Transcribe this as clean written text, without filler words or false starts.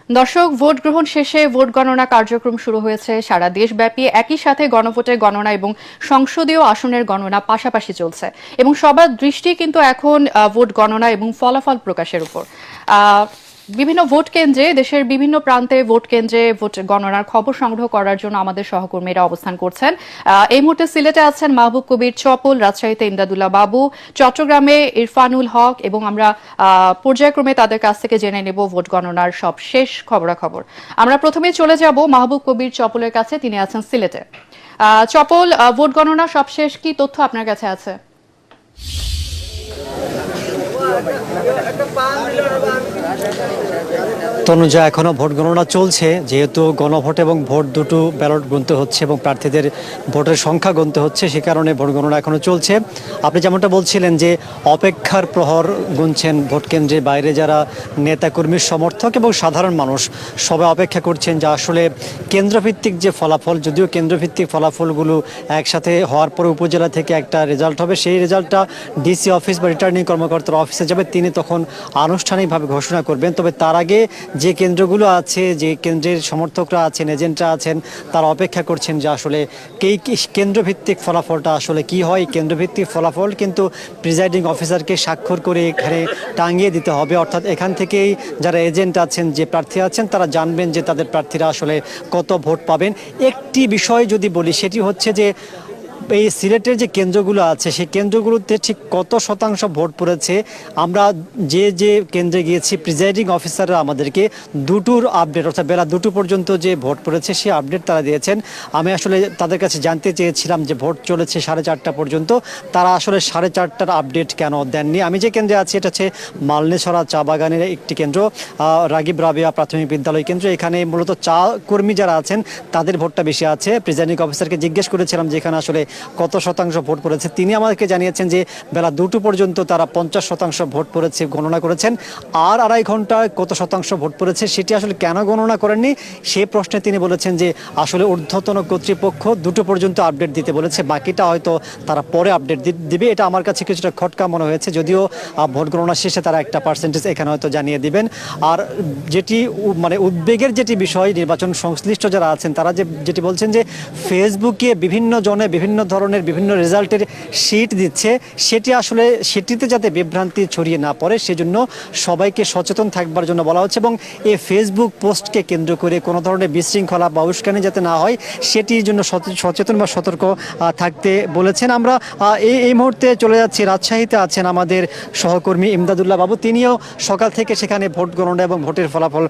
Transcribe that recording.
দর্শক, ভোট গ্রহণ শেষে ভোট গণনা কার্যক্রম শুরু হয়েছে সারা দেশব্যাপী। একই সাথে গণভোটের গণনা এবং সংসদীয় আসনের গণনা পাশাপাশি চলছে এবং সবার দৃষ্টি কিন্তু এখন ভোট গণনা এবং ফলাফল প্রকাশের উপর। বিভিন্ন ভোট কেন্দ্রে, দেশের বিভিন্ন প্রান্তে ভোট কেন্দ্রে ভোট গণনার খবর সংগ্রহ করার জন্য আমাদের সহকর্মীরা অবস্থান করছেন। এই মুহূর্তে সিলেটে আছেন মাহবুব কবির চপল, রাজশাহীতে ইমদাদুল্লাহ বাবু, চট্টগ্রামে ইরফানুল হক এবং আমরা পর্যায়ক্রমে তাদের কাছ থেকে জেনে নেব ভোট গণনার সব শেষ খবরাখবর। আমরা প্রথমে চলে যাব মাহবুব কবির চপলের কাছে, তিনি আছেন সিলেটে। চপল, ভোট গণনা সবশেষ কি তথ্য আপনার কাছে আছে? তনুজা, এখনো ভোট গণনা চলছে, যেহেতু গণভোট এবং ভোট দুটো ব্যালট গুনতে হচ্ছে এবং প্রার্থীদের ভোটের সংখ্যা গুনতে হচ্ছে, সে কারণে ভোট গণনা এখনো চলছে। আপনি যেমনটা বলছিলেন যে অপেক্ষার প্রহর গুনছেন ভোট কেন্দ্রের বাইরে যারা নেতাকর্মীর সমর্থক এবং সাধারণ মানুষ, সবাই অপেক্ষা করছেন যে আসলে কেন্দ্রভিত্তিক যে ফলাফল, যদিও কেন্দ্রভিত্তিক ফলাফলগুলো একসাথে হওয়ার পরে উপজেলা থেকে একটা রেজাল্ট হবে, সেই রেজাল্টটা ডিসি অফিস বা রিটার্নিং কর্মকর্তার অফিসে যাবে, তিনি তখন আনুষ্ঠানিকভাবে ঘোষণা করবেন। তবে তার আগে যে কেন্দ্রগুলো আছে, যে কেন্দ্রের সমর্থকরা আছেন, এজেন্টরা আছেন, তারা অপেক্ষা করছেন যে আসলে কেন্দ্রভিত্তিক ফলাফলটা আসলে কি হয়। কেন্দ্রভিত্তিক ফলাফল কিন্তু প্রিজাইডিং অফিসারকে স্বাক্ষর করে এখানে টাঙিয়ে দিতে হবে, অর্থাৎ এখান থেকেই যারা এজেন্ট আছেন, যে প্রার্থী আছেন, তারা জানবেন যে তাদের প্রার্থীরা আসলে কত ভোট পাবেন। একটি বিষয় যদি বলি, সেটি হচ্ছে যে এই সিলেটের যে কেন্দ্রগুলো আছে, সেই কেন্দ্রগুলোতে ঠিক কত শতাংশ ভোট পড়েছে, আমরা যে কেন্দ্রে গিয়েছি, প্রিজাইডিং অফিসাররা আমাদেরকে দুটোর আপডেট, অর্থাৎ বেলা 2টো পর্যন্ত যে ভোট পড়েছে সেই আপডেট তারা দিয়েছেন। আমি আসলে তাদের কাছে জানতে চেয়েছিলাম যে ভোট চলেছে 4:30 পর্যন্ত, তারা আসলে 4:30টার আপডেট কেন দেননি। আমি যে কেন্দ্রে আছি এটা হচ্ছে মালনেছড়া চা বাগানের একটি কেন্দ্র, রাগিব রাবেয়া প্রাথমিক বিদ্যালয় কেন্দ্র। এখানে মূলত চা কর্মী যারা আছেন তাদের ভোটটা বেশি আছে। প্রিজাইডিং অফিসারকে জিজ্ঞেস করেছিলাম যে এখানে আসলে কত শতাংশ ভোট পড়েছে, তিনি আমাদেরকে জানিয়েছেন যে বেলা 2টো পর্যন্ত তারা 50% ভোট পড়েছে গণনা করেছেন। আর 2.5 ঘন্টায় কত শতাংশ ভোট পড়েছে সেটি আসলে কেন গণনা করেননি সেই প্রশ্নে তিনি বলেছেন যে আসলে ঊর্ধ্বতন কর্তৃপক্ষ 2টো পর্যন্ত আপডেট দিতে বলেছে, বাকিটা হয়তো তারা পরে আপডেট দিবে। এটা আমার কাছে কিছুটা খটকা মনে হয়েছে, যদিও ভোট গণনা শেষে তারা একটা পার্সেন্টেজ এখানে হয়তো জানিয়ে দিবেন। আর যেটি মানে উদ্বেগের যেটি বিষয়, নির্বাচন সংশ্লিষ্ট যারা আছেন তারা যেটি বলছেন যে ফেসবুকে বিভিন্ন জনে বিভিন্ন ধরনের বিভিন্ন রেজাল্টের শিট দিচ্ছে, সেটিতে যাতে বিভ্রান্তি ছড়িয়ে না পড়ে সেজন্য সবাইকে সচেতন থাকবার জন্য বলা হচ্ছে এবং এই ফেসবুক পোস্টকে কেন্দ্র করে কোনো ধরনের বিশৃঙ্খলা বা উস্কানি যাতে না হয় সেটির জন্য সচেতন বা সতর্ক থাকতে বলেছেন। আমরা এই মুহূর্তে চলে যাচ্ছি, রাজশাহীতে আছেন আমাদের সহকর্মী ইমদাদুল্লাহ বাবু, তিনিও সকাল থেকে সেখানে ভোট গণনা এবং ভোটের ফলাফল